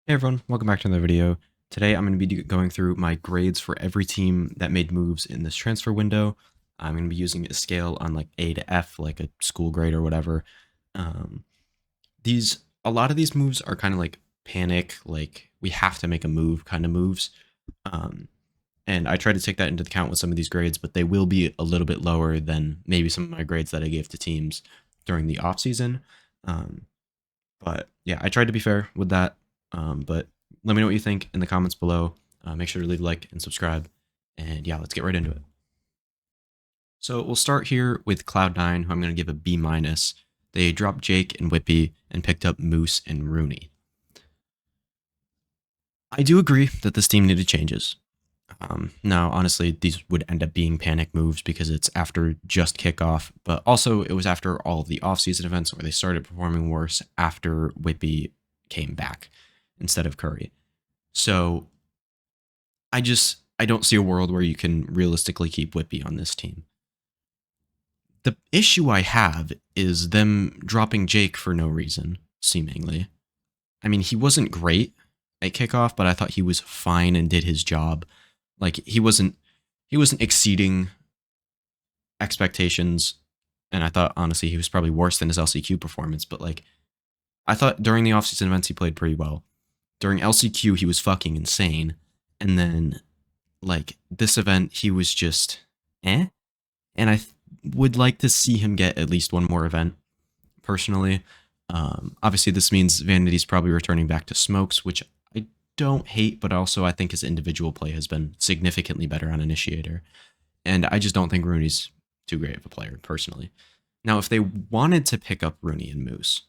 Hey everyone, welcome back to another video. Today I'm going to be going through my grades for every team that made moves in this transfer window. I'm going to be using a scale on like A to F, like a school grade or whatever. Um, a lot of these moves are kind of like panic, like we have to make a move kind of moves. Um, and I try to take that into account with some of these grades, but they will be a little bit lower than maybe some of my grades that I gave to teams during the off season. Um, but yeah, I tried to be fair with that. But let me know what you think in the comments below. Make sure to leave a like and subscribe. And yeah, let's get right into it. So we'll start here with Cloud9, who I'm going to give a B minus. They dropped Jake and Whippy and picked up Moose and Rooney. I do agree that this team needed changes. Now, honestly, these would end up being panic moves because it's after just kickoff, but also it was after all of the offseason events where they started performing worse after Whippy came back instead of Curry. So I don't see a world where you can realistically keep Whippy on this team. The issue I have is them dropping Jake for no reason, seemingly. I mean, he wasn't great at kickoff, but I thought he was fine and did his job. Like he wasn't exceeding expectations, and I thought honestly he was probably worse than his LCQ performance, but like I thought during the offseason events he played pretty well. During LCQ he was fucking insane, and then like this event he was just and would like to see him get at least one more event personally. Obviously this means Vanity's probably returning back to Smokes, which I don't hate, but also I think his individual play has been significantly better on Initiator, and I just don't think Rooney's too great of a player personally. Now if they wanted to pick up Rooney and Moose,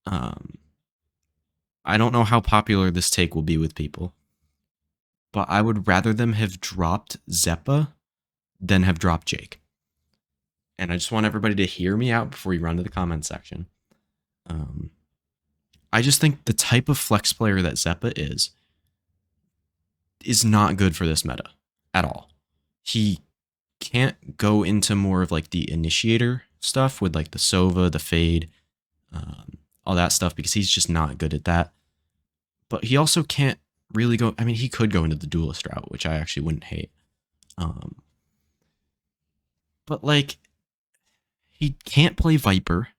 um, I don't know how popular this take will be with people, but I would rather them have dropped Zeppa than have dropped Jake. And I just want everybody to hear me out before you run to the comment section. I just think the type of flex player that Zeppa is not good for this meta at all. He can't go into more of like the initiator stuff with like the Sova, the Fade, all that stuff because he's just not good at that. But he also can't really go. I mean, he could go into the duelist route, which I actually wouldn't hate. But like, he can't play Viper,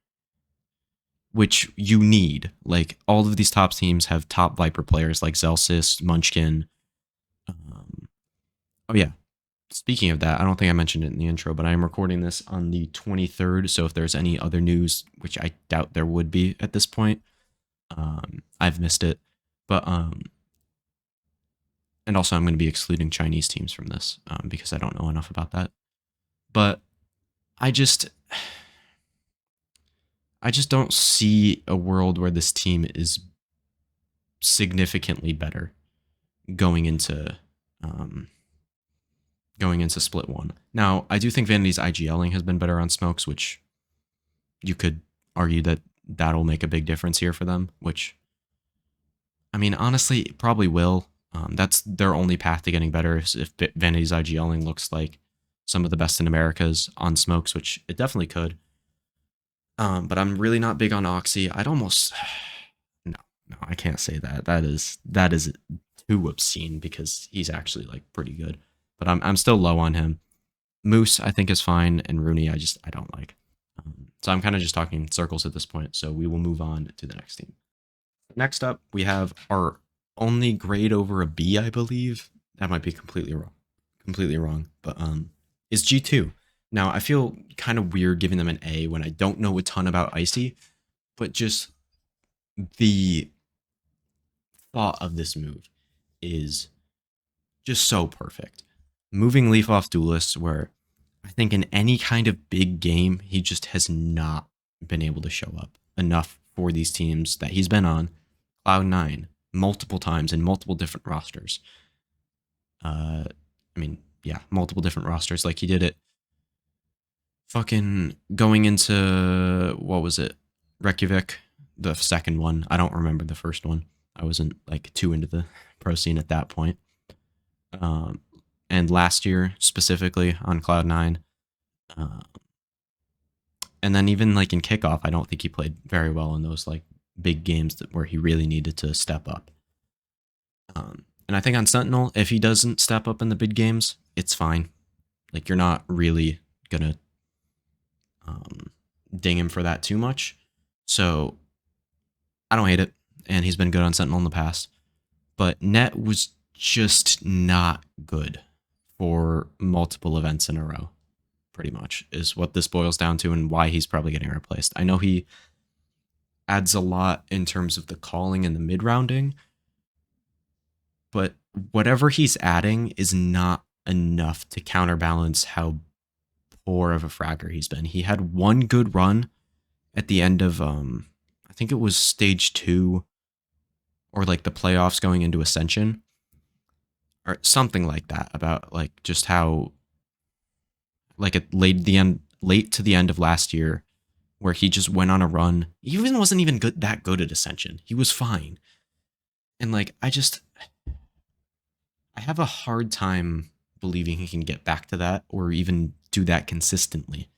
which you need. Like, all of these top teams have top Viper players like Zelsis, Munchkin. Oh, yeah. Speaking of that, I don't think I mentioned it in the intro, but I am recording this on the 23rd. So if there's any other news, which I doubt there would be at this point, I've missed it. But, and also I'm going to be excluding Chinese teams from this because I don't know enough about that. But I just don't see a world where this team is significantly better going into split one. Now, I do think Vanity's IGLing has been better on Smokes, which you could argue that that'll make a big difference here for them, which, I mean, honestly, it probably will. That's their only path to getting better is if Vanity's IGLing looks like some of the best in Americas on Smokes, which it definitely could. But I'm really not big on Oxy. I'd almost no, I can't say that. That is too obscene because he's actually like pretty good. But I'm still low on him. Moose I think is fine, and Rooney I don't like. So I'm kind of just talking circles at this point. So we will move on to the next team. Next up, we have our only grade over a B, I believe. That might be completely wrong. But is G2. Now, I feel kind of weird giving them an A when I don't know a ton about Icy, but just the thought of this move is just so perfect. Moving Leaf off Duelists, where I think in any kind of big game, he just has not been able to show up enough for these teams that he's been on. Cloud9, multiple times in multiple different rosters. I mean, yeah, multiple different rosters. Like he did it fucking going into, what was it? Reykjavik, the second one. I don't remember the first one. I wasn't like too into the pro scene at that point. And last year specifically on Cloud9. And then even like in kickoff, I don't think he played very well in those like big games where he really needed to step up. And I think on Sentinel, if he doesn't step up in the big games, it's fine. Like, you're not really gonna um, ding him for that too much. So I don't hate it, and he's been good on Sentinel in the past. But Net was just not good for multiple events in a row. Pretty much is what this boils down to, and why he's probably getting replaced. I know he adds a lot in terms of the calling and the mid rounding, but whatever he's adding is not enough to counterbalance how poor of a fragger he's been. He had one good run at the end of I think it was stage 2 or like the playoffs going into Ascension or something like that, about like just how like it late to the end of last year where he just went on a run. He even wasn't even that good at Ascension. He was fine. And like I have a hard time believing he can get back to that or even do that consistently.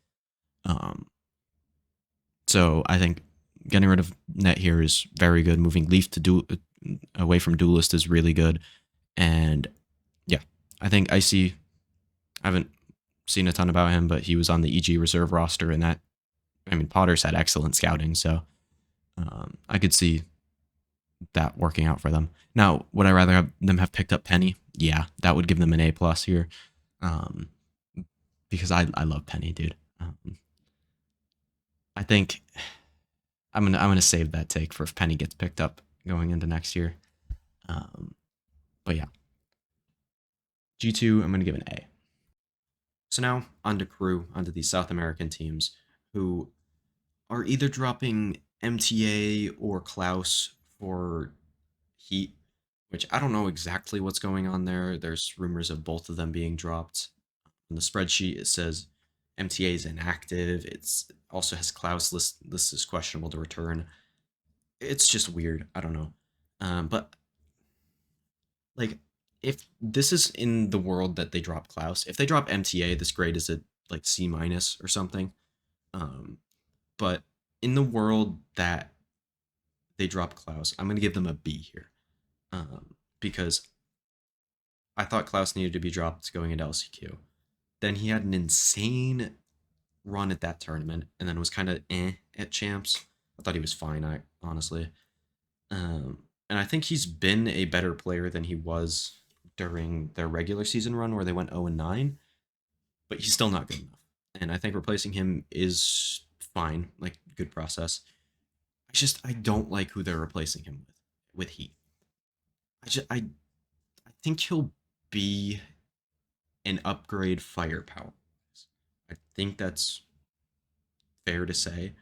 Um, so I think getting rid of Net here is very good. Moving Leaf to away from Duelist is really good. And yeah, I think Icy, I haven't seen a ton about him, but he was on the EG reserve roster, and that, I mean, Potter's had excellent scouting, so I could see that working out for them. Now, would I rather have them have picked up Penny? Yeah, that would give them an A plus here, um, because I love Penny, dude. I think I'm gonna save that take for if Penny gets picked up going into next year. Um, but yeah, G2 I'm gonna give an A. So now on to crew, onto these South American teams who are either dropping MTA or Klaus for Heat, which I don't know exactly what's going on there. There's rumors of both of them being dropped. On the spreadsheet, it says MTA is inactive. It's also has Klaus listed as questionable to return. It's just weird. I don't know. But like, if this is in the world that they drop Klaus, if they drop MTA, this grade is at like C minus or something. Um, but in the world that they drop Klaus, I'm gonna give them a B here, because I thought Klaus needed to be dropped going into LCQ. Then he had an insane run at that tournament, and then was kind of at champs. I thought he was fine, honestly. And I think he's been a better player than he was during their regular season run where they went 0-9, but he's still not good enough. And I think replacing him is fine, like good process. I don't like who they're replacing him with Heat. I think he'll be an upgrade firepower. I think that's fair to say,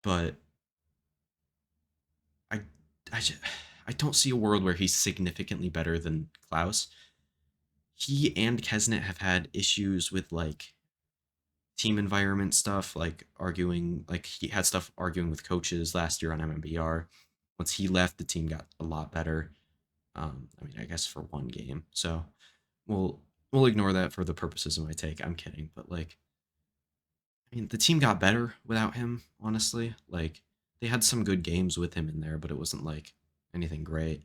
but I I just, I don't see a world where he's significantly better than Klaus. He and Kesnet have had issues with like team environment stuff, like arguing, like he had stuff arguing with coaches last year on MMBR. Once he left, the team got a lot better. I mean, I guess for one game. So we'll we'll ignore that for the purposes of my take. I'm kidding, but like, I mean, the team got better without him. Honestly, like they had some good games with him in there, but it wasn't like anything great.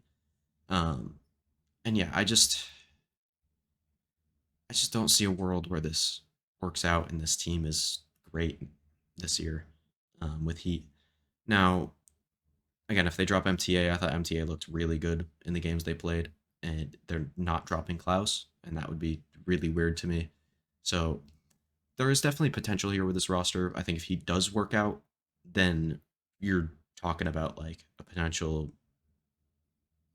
Um, and yeah, I just don't see a world where this works out and this team is great this year, with Heat. Now, again, if they drop MTA, I thought MTA looked really good in the games they played, and they're not dropping Klaus, and that would be really weird to me. So there is definitely potential here with this roster. I think if he does work out, then you're talking about like a potential,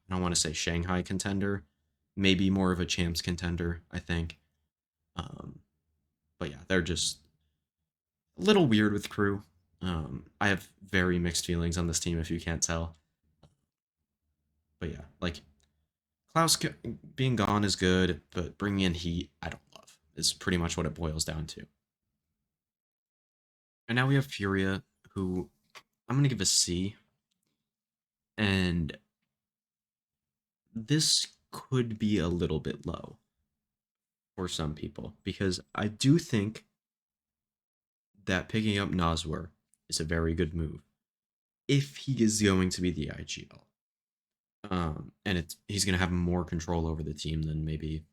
I don't want to say Shanghai contender, maybe more of a champs contender, I think. Um, but yeah, they're just a little weird with crew. I have very mixed feelings on this team if you can't tell. But yeah, like Klaus being gone is good, but bringing in Heat, I don't love. Is pretty much what it boils down to. And now we have Furia, who I'm gonna give a C, and this could be a little bit low for some people because I do think that picking up Nazwar is a very good move if he is going to be the IGL. And he's going to have more control over the team than maybe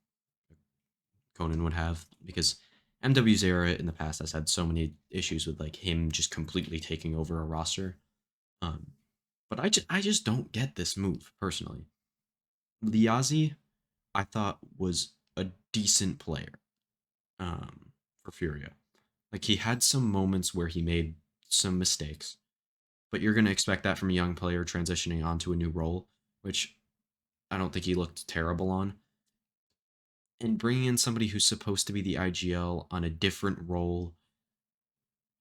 Conan would have, because MW's era in the past has had so many issues with like him just completely taking over a roster. Um, but I just don't get this move personally. Liazi, I thought was a decent player for Furia. Like he had some moments where he made some mistakes, but you're going to expect that from a young player transitioning onto a new role, which I don't think he looked terrible on. And bringing in somebody who's supposed to be the IGL on a different role,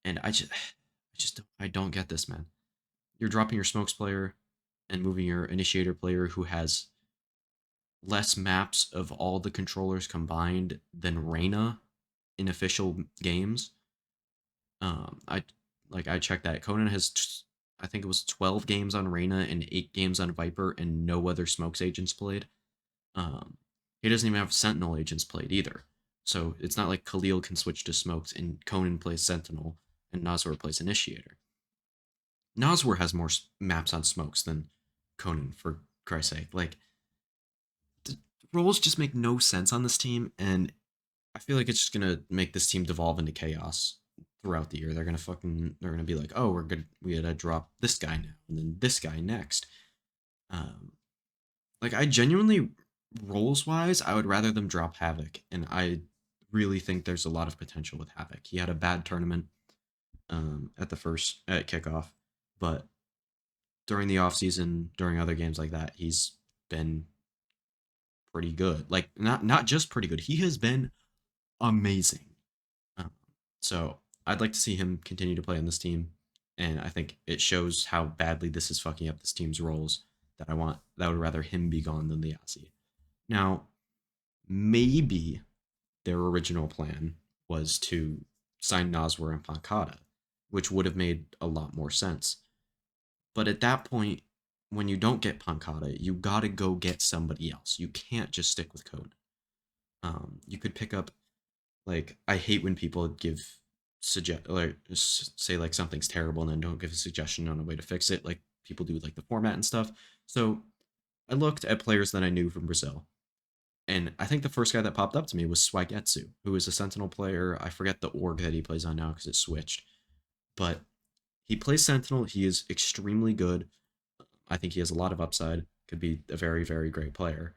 and I don't get this, man. You're dropping your smokes player and moving your initiator player who has less maps of all the controllers combined than Reyna in official games. I checked that Conan has I think it was 12 games on Reyna and 8 games on Viper, and no other smokes agents played. Um, he doesn't even have Sentinel agents played either. So it's not like Khalil can switch to smokes and Conan plays Sentinel and Nazwar plays Initiator. Nazwar has more maps on smokes than Conan, for Christ's sake. Like, the roles just make no sense on this team, and I feel like it's just gonna make this team devolve into chaos throughout the year. They're gonna be like, oh, we're good. We gotta drop this guy now, and then this guy next. Um, like I genuinely, roles wise, I would rather them drop Havoc, and I really think there's a lot of potential with Havoc. He had a bad tournament at kickoff, but during the off season, during other games like that, he's been pretty good. Like not just pretty good. He has been amazing. Um, so I'd like to see him continue to play on this team, and I think it shows how badly this is fucking up this team's roles. That I would rather him be gone than the Aussie. Now, maybe their original plan was to sign Nazwar and Pankata, which would have made a lot more sense. But at that point, when you don't get Pankata, you gotta go get somebody else. You can't just stick with Code. You could pick up, like, I hate when people give say like something's terrible and then don't give a suggestion on a way to fix it, like people do like the format and stuff. So I looked at players that I knew from Brazil, and I think the first guy that popped up to me was Swigetsu, who is a Sentinel player. I forget the org that he plays on now because it switched, but he plays Sentinel. He is extremely good. I think he has a lot of upside. Could be a very, very great player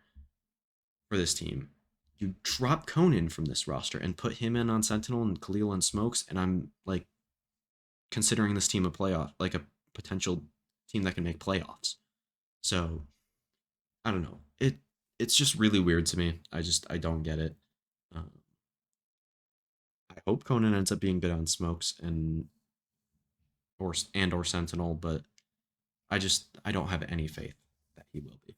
for this team. You drop Conan from this roster and put him in on Sentinel and Khalil on Smokes, and I'm like considering this team a playoff, like a potential team that can make playoffs. So I don't know. It's just really weird to me. I don't get it. Um, I hope Conan ends up being good on Smokes or Sentinel, but I don't have any faith that he will be.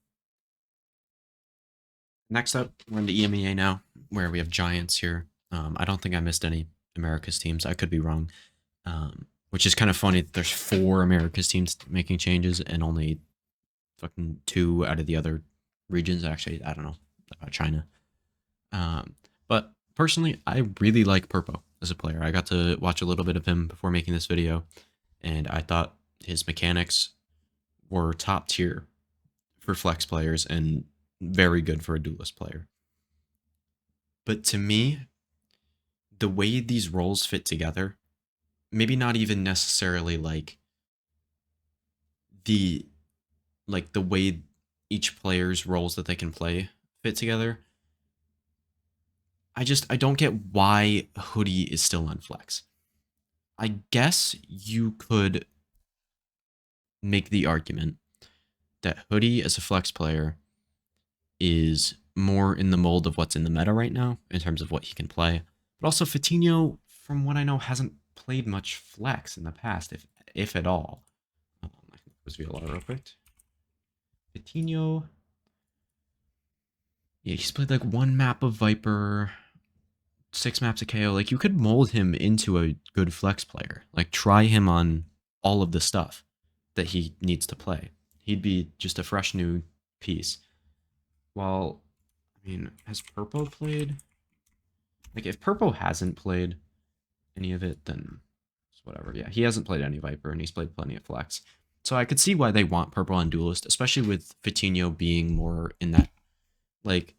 Next up, we're in the EMEA now, where we have Giants here. I don't think I missed any America's teams. I could be wrong. Which is kind of funny. There's 4 America's teams making changes and only fucking 2 out of the other regions. Actually, I don't know about China. But personally, I really like Purpo as a player. I got to watch a little bit of him before making this video, and I thought his mechanics were top tier for flex players and very good for a duelist player. But to me, the way these roles fit together, maybe not even necessarily the the way each player's roles that they can play fit together. I don't get why Hoodie is still on flex. I guess you could make the argument that Hoodie as a flex player is more in the mold of what's in the meta right now in terms of what he can play. But also Fatinho, from what I know, hasn't played much flex in the past, if at all. I think it was VLR real quick. Fatinho, yeah, he's played like 1 map of Viper, 6 maps of KO. Like, you could mold him into a good flex player. Like, try him on all of the stuff that he needs to play. He'd be just a fresh new piece. While, I mean, has Purpo played? Like, if Purpo hasn't played any of it, then it's whatever. Yeah, he hasn't played any Viper, and he's played plenty of flex. So I could see why they want purple on duelist, especially with Vitinho being more in that, like,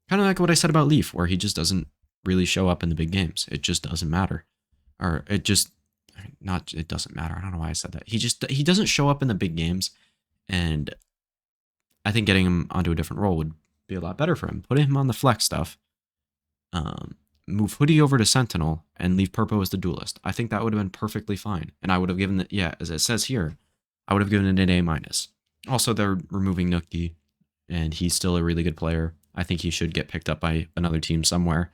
kind of like what I said about Leaf, where he just doesn't really show up in the big games. It just doesn't matter. Or it just, not, it doesn't matter. I don't know why I said that. He doesn't show up in the big games. And I think getting him onto a different role would be a lot better for him. Putting him on the flex stuff, move Hoodie over to Sentinel, and leave Purpo as the duelist. I think that would have been perfectly fine. And I would have given it, yeah, as it says here, I would have given it an A minus. Also, they're removing Nookie, and he's still a really good player. I think he should get picked up by another team somewhere,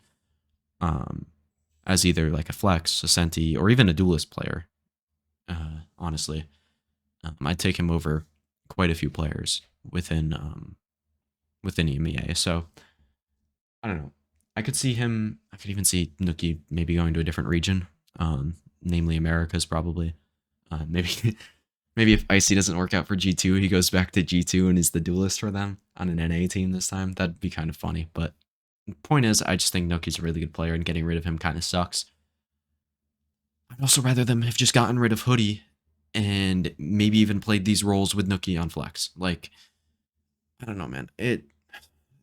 as either like a flex, a Senti, or even a duelist player. Honestly, I'd take him over quite a few players within EMEA. So I don't know. I could see him. I could even see Nookie maybe going to a different region, namely Americas probably. Maybe maybe if Icy doesn't work out for G2, he goes back to G2 and is the duelist for them on an NA team this time. That'd be kind of funny. But the point is, I just think Nookie's a really good player, and getting rid of him kind of sucks. I'd also rather them have just gotten rid of Hoodie and maybe even played these roles with Nookie on flex. Like, I don't know, man. It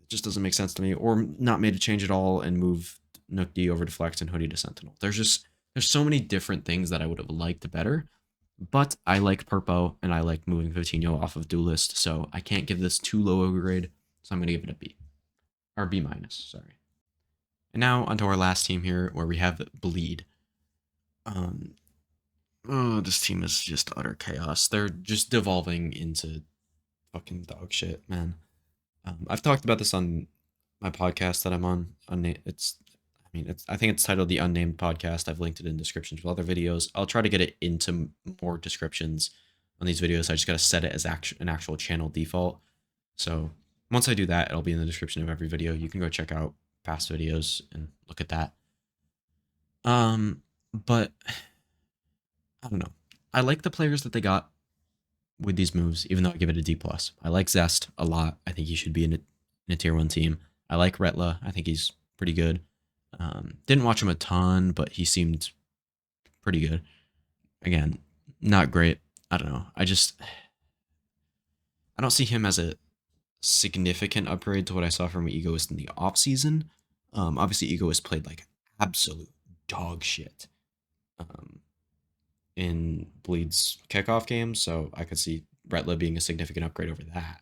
just doesn't make sense to me. Or not made a change at all and move Nookie over to flex and Hoodie to Sentinel. There's so many different things that I would have liked better. But I like Purpo, and I like moving Vitinho off of Duelist, so I can't give this too low a grade, so I'm going to give it a B. Or B minus, sorry. And now onto our last team here, where we have Bleed. This team is just utter chaos. They're just devolving into fucking dog shit, man. I've talked about this on my podcast that I'm on. I think it's titled The Unnamed Podcast. I've linked it in descriptions with other videos. I'll try to get it into more descriptions on these videos. I just got to set it as an actual channel default. So once I do that, it'll be in the description of every video. You can go check out past videos and look at that. But I don't know. I like the players that they got with these moves, even though I give it a D+. I like Zest a lot. I think he should be in a tier 1 team. I like Retla. I think he's pretty good. Didn't watch him a ton, but he seemed pretty good. Again, not great. I don't know. I don't see him as a significant upgrade to what I saw from Egoist in the off season. Obviously, Egoist played like absolute dog shit in Bleed's kickoff game, so I could see Retla being a significant upgrade over that.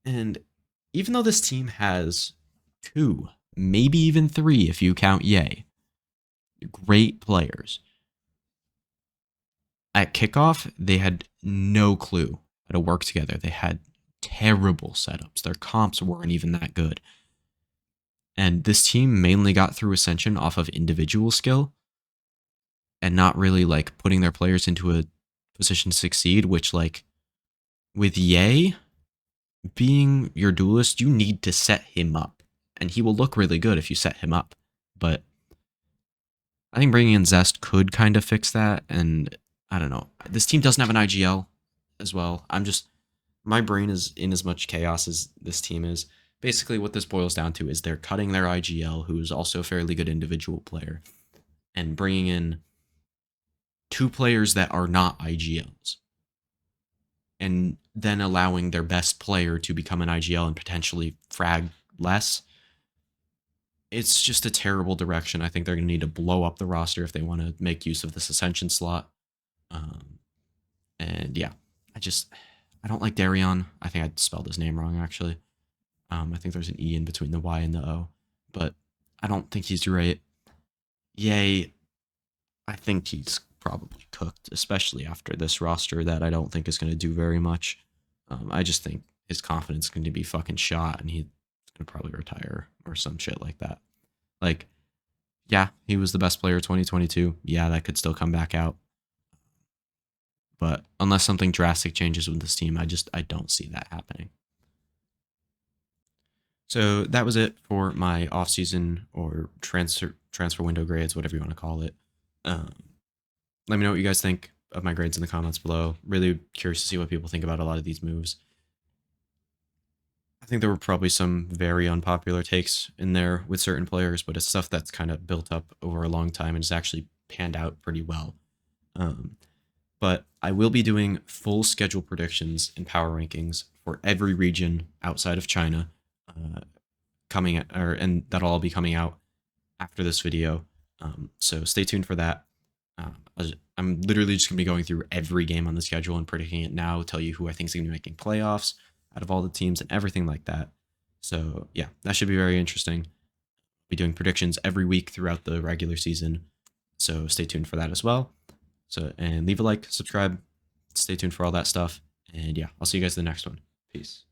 And even though this team has 2, maybe even 3 if you count Ye, great players, at kickoff, they had no clue how to work together. They had terrible setups. Their comps weren't even that good. And this team mainly got through Ascension off of individual skill and not really like putting their players into a position to succeed, which like with Ye being your duelist, you need to set him up. And he will look really good if you set him up. But I think bringing in Zest could kind of fix that. And I don't know. This team doesn't have an IGL as well. My brain is in as much chaos as this team is. Basically, what this boils down to is they're cutting their IGL, who is also a fairly good individual player, and bringing in 2 players that are not IGLs. And then allowing their best player to become an IGL and potentially frag less. It's just a terrible direction. I think they're going to need to blow up the roster if they want to make use of this Ascension slot. And yeah, I don't like Darion. I think I spelled his name wrong, actually. I think there's an E in between the Y and the O. But I don't think he's right. Yay, I think he's probably cooked, especially after this roster that I don't think is going to do very much. I just think his confidence is going to be fucking shot, and he's going to probably retire or some shit like that. Like, yeah, he was the best player of 2022. Yeah, that could still come back out. But unless something drastic changes with this team, I don't see that happening. So that was it for my offseason or transfer window grades, whatever you want to call it. Let me know what you guys think of my grades in the comments below. Really curious to see what people think about a lot of these moves. I think there were probably some very unpopular takes in there with certain players, but it's stuff that's kind of built up over a long time and has actually panned out pretty well. But I will be doing full schedule predictions and power rankings for every region outside of China, uh, and that'll all be coming out after this video. So stay tuned for that. I'm literally just gonna be going through every game on the schedule and predicting it now. Tell you who I think is gonna be making playoffs out of all the teams and everything like that. So yeah, that should be very interesting. Be doing predictions every week throughout the regular season. So stay tuned for that as well. So, and leave a like, subscribe, stay tuned for all that stuff. And yeah, I'll see you guys in the next one. Peace.